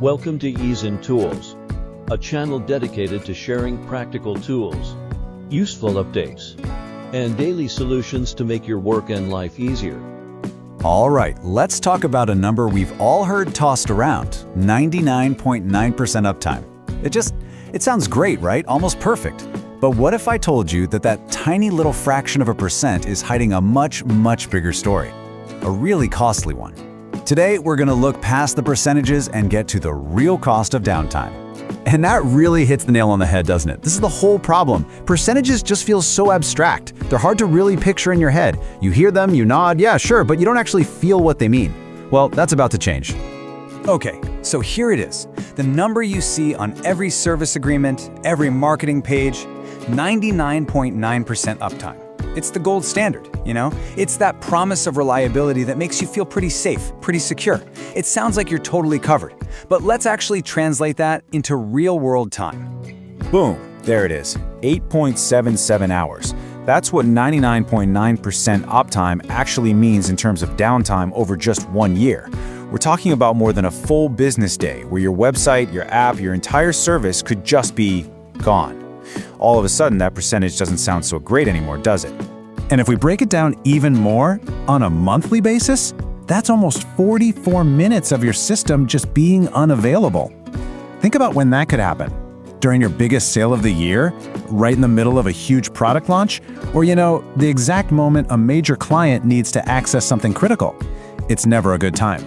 Welcome to Ease in Tools, a channel dedicated to sharing practical tools, useful updates, and daily solutions to make your work and life easier. All right, let's talk about a number we've all heard tossed around, 99.9% uptime. It sounds great, right? Almost perfect. But what if I told you that that tiny little fraction of a percent is hiding a much, much bigger story? A really costly one. Today, we're going to look past the percentages and get to the real cost of downtime. And that really hits the nail on the head, doesn't it? This is the whole problem. Percentages just feel so abstract. They're hard to really picture in your head. You hear them, you nod, yeah, sure, but you don't actually feel what they mean. Well, that's about to change. Okay, so here it is. The number you see on every service agreement, every marketing page, 99.9% uptime. It's the gold standard, you know? It's that promise of reliability that makes you feel pretty safe, pretty secure. It sounds like you're totally covered, but let's actually translate that into real-world time. Boom, there it is, 8.77 hours. That's what 99.9% uptime actually means in terms of downtime over just 1 year. We're talking about more than a full business day where your website, your app, your entire service could just be gone. All of a sudden, that percentage doesn't sound so great anymore, does it? And if we break it down even more, on a monthly basis, that's almost 44 minutes of your system just being unavailable. Think about when that could happen. During your biggest sale of the year, right in the middle of a huge product launch, or the exact moment a major client needs to access something critical. It's never a good time.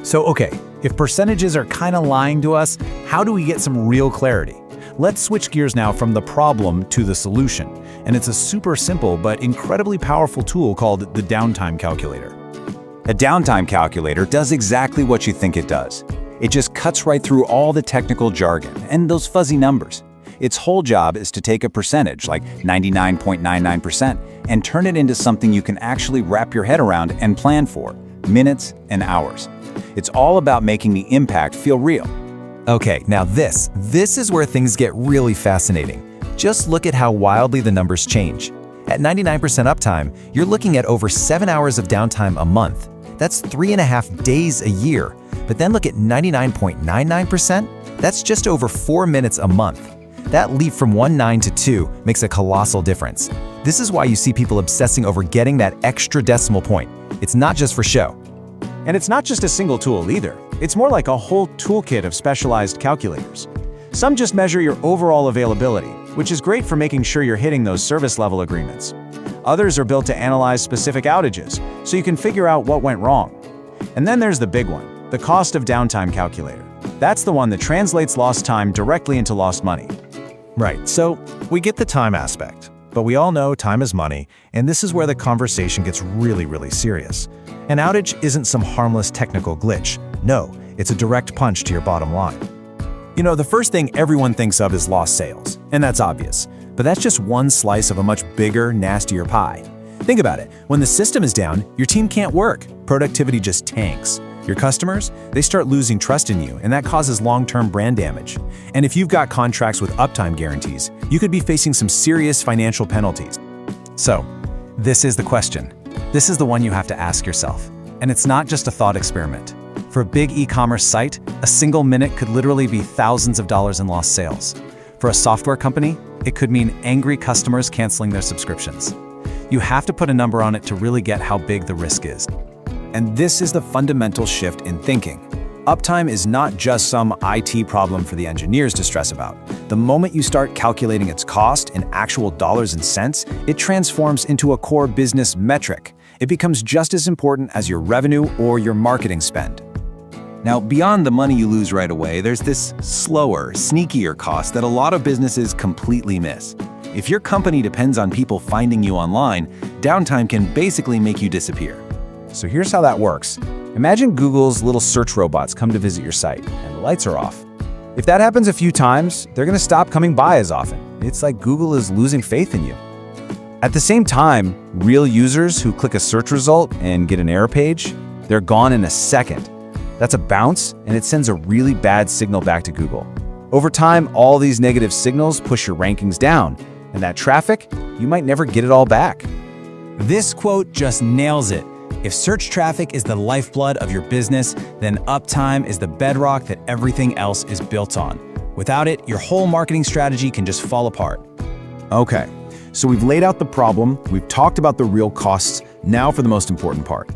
So okay, if percentages are kind of lying to us, how do we get some real clarity? Let's switch gears now from the problem to the solution. And it's a super simple but incredibly powerful tool called the Downtime Calculator. A downtime calculator does exactly what you think it does. It just cuts right through all the technical jargon and those fuzzy numbers. Its whole job is to take a percentage, like 99.99%, and turn it into something you can actually wrap your head around and plan for, minutes and hours. It's all about making the impact feel real. Okay, now this is where things get really fascinating. Just look at how wildly the numbers change. At 99% uptime, you're looking at over 7 hours of downtime a month. That's 3.5 days a year. But then look at 99.99%, that's just over 4 minutes a month. That leap from 1.9 to 2 makes a colossal difference. This is why you see people obsessing over getting that extra decimal point. It's not just for show. And it's not just a single tool either. It's more like a whole toolkit of specialized calculators. Some just measure your overall availability, which is great for making sure you're hitting those service level agreements. Others are built to analyze specific outages, so you can figure out what went wrong. And then there's the big one, the cost of downtime calculator. That's the one that translates lost time directly into lost money. Right, so we get the time aspect, but we all know time is money, and this is where the conversation gets really, really serious. An outage isn't some harmless technical glitch. No, it's a direct punch to your bottom line. The first thing everyone thinks of is lost sales, and that's obvious. But that's just one slice of a much bigger, nastier pie. Think about it. When the system is down, your team can't work. Productivity just tanks. Your customers, they start losing trust in you, and that causes long-term brand damage. And if you've got contracts with uptime guarantees, you could be facing some serious financial penalties. So, this is the question. This is the one you have to ask yourself. And it's not just a thought experiment. For a big e-commerce site, a single minute could literally be thousands of dollars in lost sales. For a software company, it could mean angry customers canceling their subscriptions. You have to put a number on it to really get how big the risk is. And this is the fundamental shift in thinking. Uptime is not just some IT problem for the engineers to stress about. The moment you start calculating its cost in actual dollars and cents, it transforms into a core business metric. It becomes just as important as your revenue or your marketing spend. Now, beyond the money you lose right away, there's this slower, sneakier cost that a lot of businesses completely miss. If your company depends on people finding you online, downtime can basically make you disappear. So here's how that works. Imagine Google's little search robots come to visit your site, and the lights are off. If that happens a few times, they're going to stop coming by as often. It's like Google is losing faith in you. At the same time, real users who click a search result and get an error page, they're gone in a second. That's a bounce, and it sends a really bad signal back to Google. Over time, all these negative signals push your rankings down, and that traffic, you might never get it all back. This quote just nails it. If search traffic is the lifeblood of your business, then Uptime is the bedrock that everything else is built on. Without it, your whole marketing strategy can just fall apart. Okay, so we've laid out the problem, we've talked about the real costs, now for the most important part.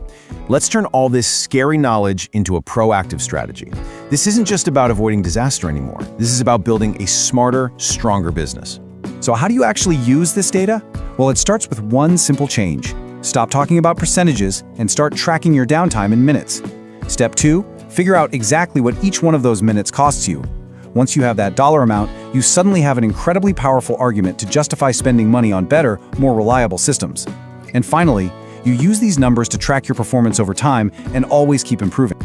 Let's turn all this scary knowledge into a proactive strategy. This isn't just about avoiding disaster anymore. This is about building a smarter, stronger business. So how do you actually use this data? Well, it starts with one simple change. Stop talking about percentages and start tracking your downtime in minutes. Step 2, figure out exactly what each one of those minutes costs you. Once you have that dollar amount, you suddenly have an incredibly powerful argument to justify spending money on better, more reliable systems. And finally, you use these numbers to track your performance over time and always keep improving.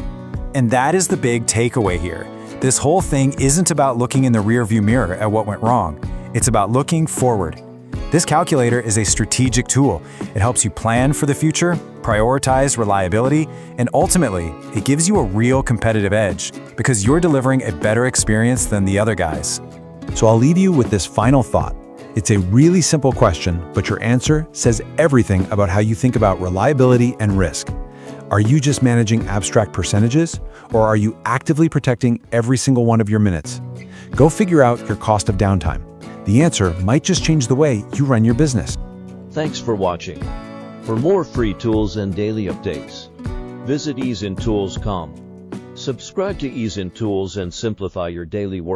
And that is the big takeaway here. This whole thing isn't about looking in the rearview mirror at what went wrong. It's about looking forward. This calculator is a strategic tool. It helps you plan for the future, prioritize reliability, and ultimately, it gives you a real competitive edge because you're delivering a better experience than the other guys. So I'll leave you with this final thought. It's a really simple question, but your answer says everything about how you think about reliability and risk. Are you just managing abstract percentages, or are you actively protecting every single one of your minutes? Go figure out your cost of downtime. The answer might just change the way you run your business. Thanks for watching. For more free tools and daily updates, visit easeintools.com. Subscribe to Ease in Tools and simplify your daily work.